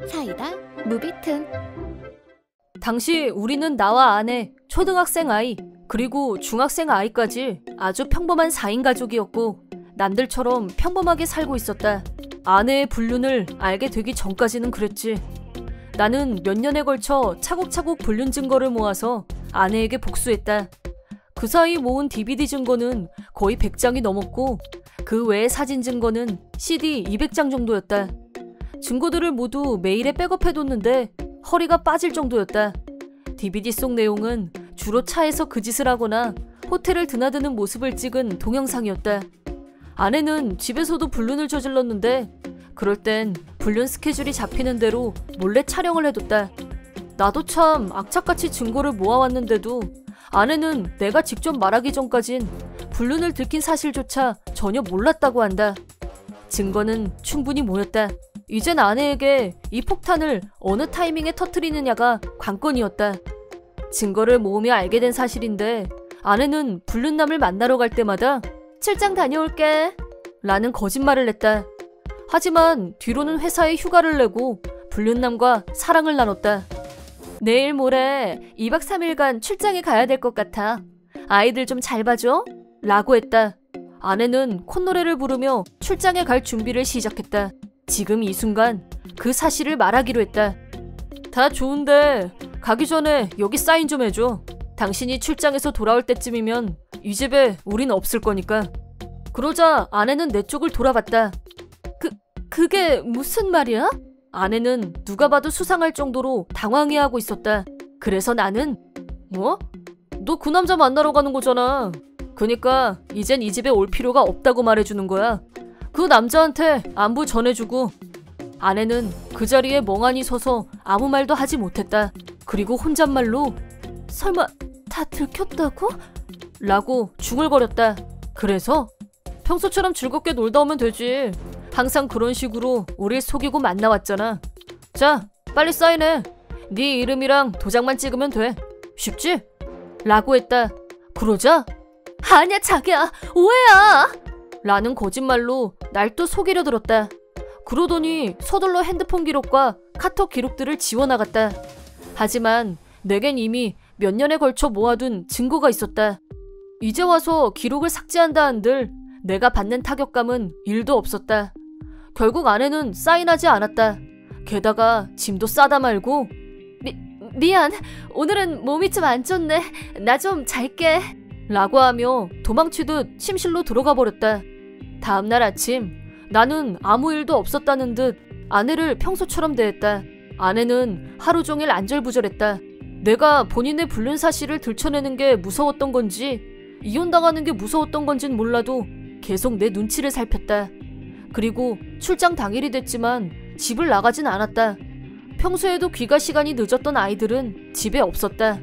사이다 무비튼. 당시 우리는 나와 아내, 초등학생 아이, 그리고 중학생 아이까지 아주 평범한 4인 가족이었고 남들처럼 평범하게 살고 있었다. 아내의 불륜을 알게 되기 전까지는 그랬지. 나는 몇 년에 걸쳐 차곡차곡 불륜 증거를 모아서 아내에게 복수했다. 그 사이 모은 DVD 증거는 거의 100장이 넘었고 그 외의 사진 증거는 CD 200장 정도였다. 증거들을 모두 메일에 백업해뒀는데 허리가 빠질 정도였다. DVD 속 내용은 주로 차에서 그 짓을 하거나 호텔을 드나드는 모습을 찍은 동영상이었다. 아내는 집에서도 불륜을 저질렀는데 그럴 땐 불륜 스케줄이 잡히는 대로 몰래 촬영을 해뒀다. 나도 참 악착같이 증거를 모아왔는데도 아내는 내가 직접 말하기 전까진 불륜을 들킨 사실조차 전혀 몰랐다고 한다. 증거는 충분히 모였다. 이젠 아내에게 이 폭탄을 어느 타이밍에 터뜨리느냐가 관건이었다. 증거를 모으며 알게 된 사실인데 아내는 불륜남을 만나러 갈 때마다 출장 다녀올게 라는 거짓말을 냈다. 하지만 뒤로는 회사에 휴가를 내고 불륜남과 사랑을 나눴다. 내일 모레 2박 3일간 출장에 가야 될 것 같아. 아이들 좀 잘 봐줘 라고 했다. 아내는 콧노래를 부르며 출장에 갈 준비를 시작했다. 지금 이 순간 그 사실을 말하기로 했다. 다 좋은데 가기 전에 여기 사인 좀 해줘. 당신이 출장에서 돌아올 때쯤이면 이 집에 우린 없을 거니까. 그러자 아내는 내 쪽을 돌아봤다. 그게 무슨 말이야? 아내는 누가 봐도 수상할 정도로 당황해하고 있었다. 그래서 나는 뭐? 너 그 남자 만나러 가는 거잖아. 그니까 이젠 이 집에 올 필요가 없다고 말해주는 거야. 그 남자한테 안부 전해주고. 아내는 그 자리에 멍하니 서서 아무 말도 하지 못했다. 그리고 혼잣말로 설마 다 들켰다고? 라고 중얼거렸다. 그래서? 평소처럼 즐겁게 놀다 오면 되지. 항상 그런 식으로 우릴 속이고 만나왔잖아. 자, 빨리 사인해. 네 이름이랑 도장만 찍으면 돼. 쉽지? 라고 했다. 그러자 아니야 자기야 오해야 라는 거짓말로 날 또 속이려 들었다. 그러더니 서둘러 핸드폰 기록과 카톡 기록들을 지워나갔다. 하지만 내겐 이미 몇 년에 걸쳐 모아둔 증거가 있었다. 이제 와서 기록을 삭제한다 한들 내가 받는 타격감은 1도 없었다. 결국 아내는 사인하지 않았다. 게다가 짐도 싸다 말고 미안 오늘은 몸이 좀 안 좋네. 나 좀 잘게 라고 하며 도망치듯 침실로 들어가 버렸다. 다음날 아침 나는 아무 일도 없었다는 듯 아내를 평소처럼 대했다. 아내는 하루 종일 안절부절했다. 내가 본인의 불륜 사실을 들춰내는 게 무서웠던 건지 이혼당하는 게 무서웠던 건진 몰라도 계속 내 눈치를 살폈다. 그리고 출장 당일이 됐지만 집을 나가진 않았다. 평소에도 귀가 시간이 늦었던 아이들은 집에 없었다.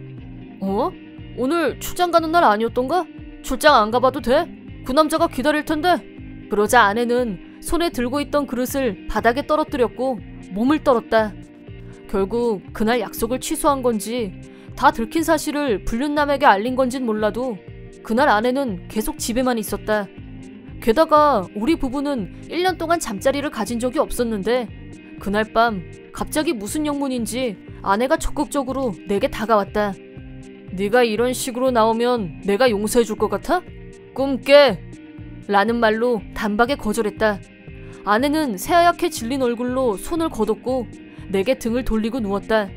어? 오늘 출장 가는 날 아니었던가? 출장 안 가봐도 돼? 그 남자가 기다릴 텐데. 그러자 아내는 손에 들고 있던 그릇을 바닥에 떨어뜨렸고 몸을 떨었다. 결국 그날 약속을 취소한 건지 다 들킨 사실을 불륜남에게 알린 건진 몰라도 그날 아내는 계속 집에만 있었다. 게다가 우리 부부는 1년 동안 잠자리를 가진 적이 없었는데 그날 밤 갑자기 무슨 영문인지 아내가 적극적으로 내게 다가왔다. 네가 이런 식으로 나오면 내가 용서해 줄 것 같아? 꿈 깨! 라는 말로 단박에 거절했다. 아내는 새하얗게 질린 얼굴로 손을 걷었고 내게 등을 돌리고 누웠다.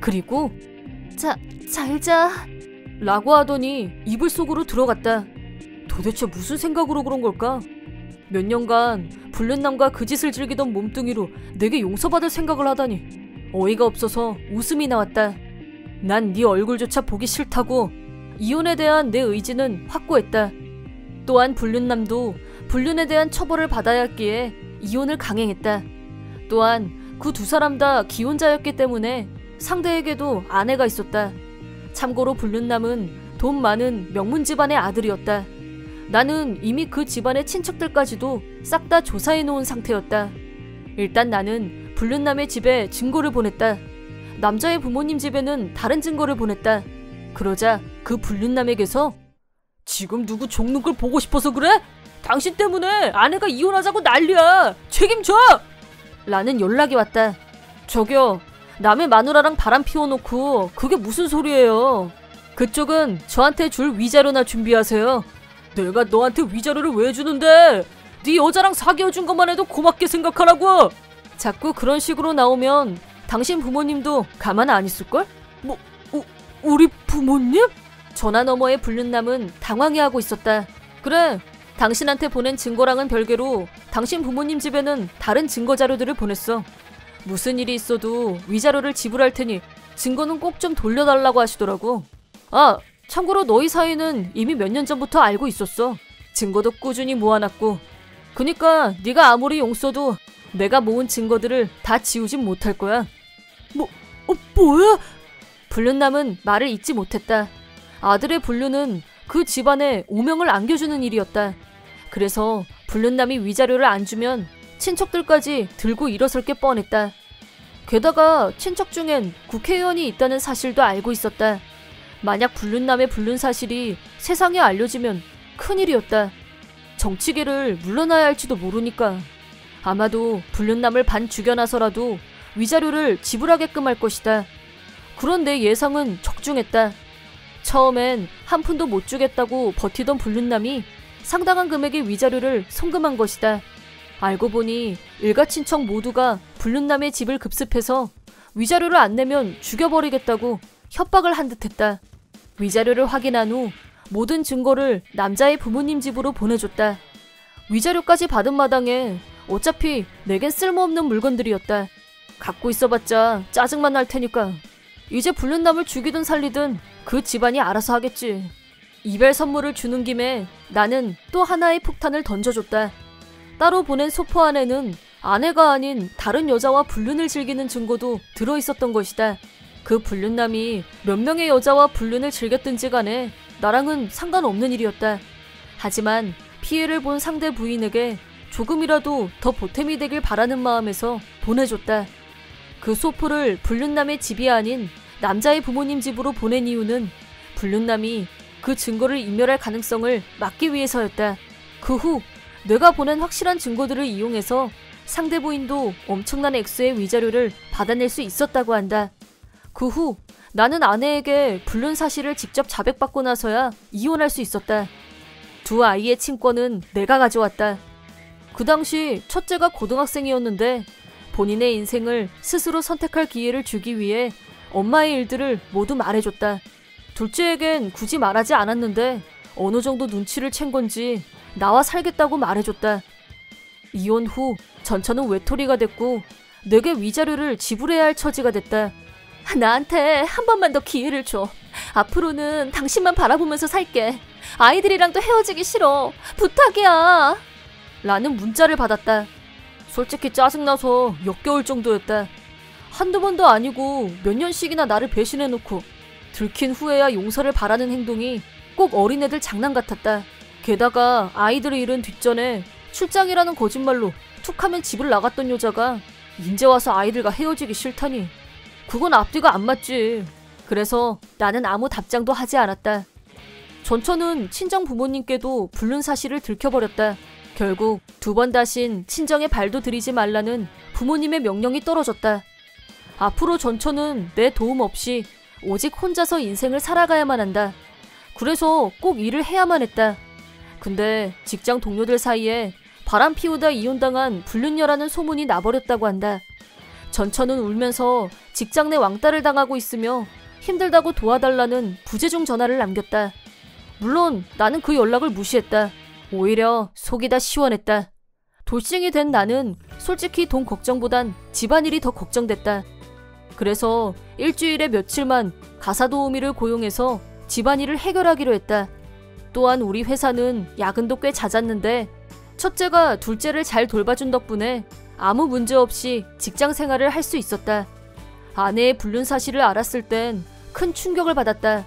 그리고 잘 자 라고 하더니 이불 속으로 들어갔다. 도대체 무슨 생각으로 그런 걸까? 몇 년간 불륜남과 그 짓을 즐기던 몸뚱이로 내게 용서받을 생각을 하다니 어이가 없어서 웃음이 나왔다. 난 네 얼굴조차 보기 싫다고. 이혼에 대한 내 의지는 확고했다. 또한 불륜남도 불륜에 대한 처벌을 받아야 했기에 이혼을 강행했다. 또한 그 두 사람 다 기혼자였기 때문에 상대에게도 아내가 있었다. 참고로 불륜남은 돈 많은 명문 집안의 아들이었다. 나는 이미 그 집안의 친척들까지도 싹 다 조사해놓은 상태였다. 일단 나는 불륜남의 집에 증거를 보냈다. 남자의 부모님 집에는 다른 증거를 보냈다. 그러자 그 불륜남에게서 지금 누구 족는 걸 보고 싶어서 그래? 당신 때문에 아내가 이혼하자고 난리야. 책임져! 라는 연락이 왔다. 저기요, 남의 마누라랑 바람 피워놓고 그게 무슨 소리예요? 그쪽은 저한테 줄 위자료나 준비하세요. 내가 너한테 위자료를 왜 주는데? 네 여자랑 사귀어준 것만 해도 고맙게 생각하라고. 자꾸 그런 식으로 나오면 당신 부모님도 가만 안 있을걸? 뭐, 우리 부모님? 전화 너머의 불륜남은 당황해하고 있었다. 그래, 당신한테 보낸 증거랑은 별개로 당신 부모님 집에는 다른 증거 자료들을 보냈어. 무슨 일이 있어도 위자료를 지불할 테니 증거는 꼭 좀 돌려달라고 하시더라고. 아, 참고로 너희 사이는 이미 몇 년 전부터 알고 있었어. 증거도 꾸준히 모아놨고. 그니까 네가 아무리 용써도 내가 모은 증거들을 다 지우진 못할 거야. 뭐야? 불륜남은 말을 잇지 못했다. 아들의 불륜은 그 집안에 오명을 안겨주는 일이었다. 그래서 불륜남이 위자료를 안 주면 친척들까지 들고 일어설 게 뻔했다. 게다가 친척 중엔 국회의원이 있다는 사실도 알고 있었다. 만약 불륜남의 불륜 사실이 세상에 알려지면 큰일이었다. 정치계를 물러나야 할지도 모르니까. 아마도 불륜남을 반 죽여놔서라도 위자료를 지불하게끔 할 것이다. 그런데 예상은 적중했다. 처음엔 한 푼도 못 주겠다고 버티던 불륜남이 상당한 금액의 위자료를 송금한 것이다. 알고 보니 일가 친척 모두가 불륜남의 집을 급습해서 위자료를 안 내면 죽여버리겠다고 협박을 한 듯했다. 위자료를 확인한 후 모든 증거를 남자의 부모님 집으로 보내줬다. 위자료까지 받은 마당에 어차피 내겐 쓸모없는 물건들이었다. 갖고 있어봤자 짜증만 날 테니까 이제 불륜남을 죽이든 살리든 그 집안이 알아서 하겠지. 이별 선물을 주는 김에 나는 또 하나의 폭탄을 던져줬다. 따로 보낸 소포 안에는 아내가 아닌 다른 여자와 불륜을 즐기는 증거도 들어있었던 것이다. 그 불륜남이 몇 명의 여자와 불륜을 즐겼든지 간에 나랑은 상관없는 일이었다. 하지만 피해를 본 상대 부인에게 조금이라도 더 보탬이 되길 바라는 마음에서 보내줬다. 그 소포를 불륜남의 집이 아닌 남자의 부모님 집으로 보낸 이유는 불륜남이 그 증거를 인멸할 가능성을 막기 위해서였다. 그 후 내가 보낸 확실한 증거들을 이용해서 상대 부인도 엄청난 액수의 위자료를 받아낼 수 있었다고 한다. 그 후 나는 아내에게 불륜 사실을 직접 자백받고 나서야 이혼할 수 있었다. 두 아이의 친권은 내가 가져왔다. 그 당시 첫째가 고등학생이었는데 본인의 인생을 스스로 선택할 기회를 주기 위해 엄마의 일들을 모두 말해줬다. 둘째에겐 굳이 말하지 않았는데 어느 정도 눈치를 챈 건지 나와 살겠다고 말해줬다. 이혼 후 전처는 외톨이가 됐고 내게 위자료를 지불해야 할 처지가 됐다. 나한테 한 번만 더 기회를 줘. 앞으로는 당신만 바라보면서 살게. 아이들이랑도 헤어지기 싫어. 부탁이야. 라는 문자를 받았다. 솔직히 짜증나서 역겨울 정도였다. 한두 번도 아니고 몇 년씩이나 나를 배신해놓고 들킨 후에야 용서를 바라는 행동이 꼭 어린애들 장난 같았다. 게다가 아이들을 잃은 뒷전에 출장이라는 거짓말로 툭하면 집을 나갔던 여자가 인제 와서 아이들과 헤어지기 싫다니. 그건 앞뒤가 안 맞지. 그래서 나는 아무 답장도 하지 않았다. 전처는 친정 부모님께도 불륜 사실을 들켜버렸다. 결국 두 번 다신 친정에 발도 들이지 말라는 부모님의 명령이 떨어졌다. 앞으로 전처는 내 도움 없이 오직 혼자서 인생을 살아가야만 한다. 그래서 꼭 일을 해야만 했다. 근데 직장 동료들 사이에 바람 피우다 이혼당한 불륜녀라는 소문이 나버렸다고 한다. 전처는 울면서 직장 내 왕따를 당하고 있으며 힘들다고 도와달라는 부재중 전화를 남겼다. 물론 나는 그 연락을 무시했다. 오히려 속이 다 시원했다. 돌싱이 된 나는 솔직히 돈 걱정보단 집안일이 더 걱정됐다. 그래서 일주일에 며칠만 가사 도우미를 고용해서 집안일을 해결하기로 했다. 또한 우리 회사는 야근도 꽤 잦았는데 첫째가 둘째를 잘 돌봐준 덕분에 아무 문제 없이 직장 생활을 할 수 있었다. 아내의 불륜 사실을 알았을 땐 큰 충격을 받았다.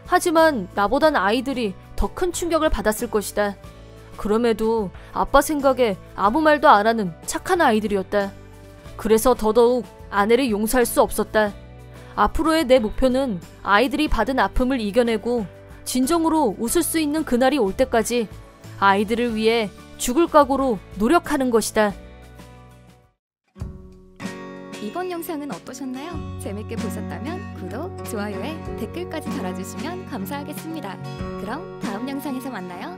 하지만 나보단 아이들이 더 큰 충격을 받았을 것이다. 그럼에도 아빠 생각에 아무 말도 안 하는 착한 아이들이었다. 그래서 더더욱 아내를 용서할 수 없었다. 앞으로의 내 목표는 아이들이 받은 아픔을 이겨내고 진정으로 웃을 수 있는 그날이 올 때까지 아이들을 위해 죽을 각오로 노력하는 것이다. 이번 영상은 어떠셨나요? 재밌게 보셨다면 구독, 좋아요에 댓글까지 달아주시면 감사하겠습니다. 그럼 다음 영상에서 만나요.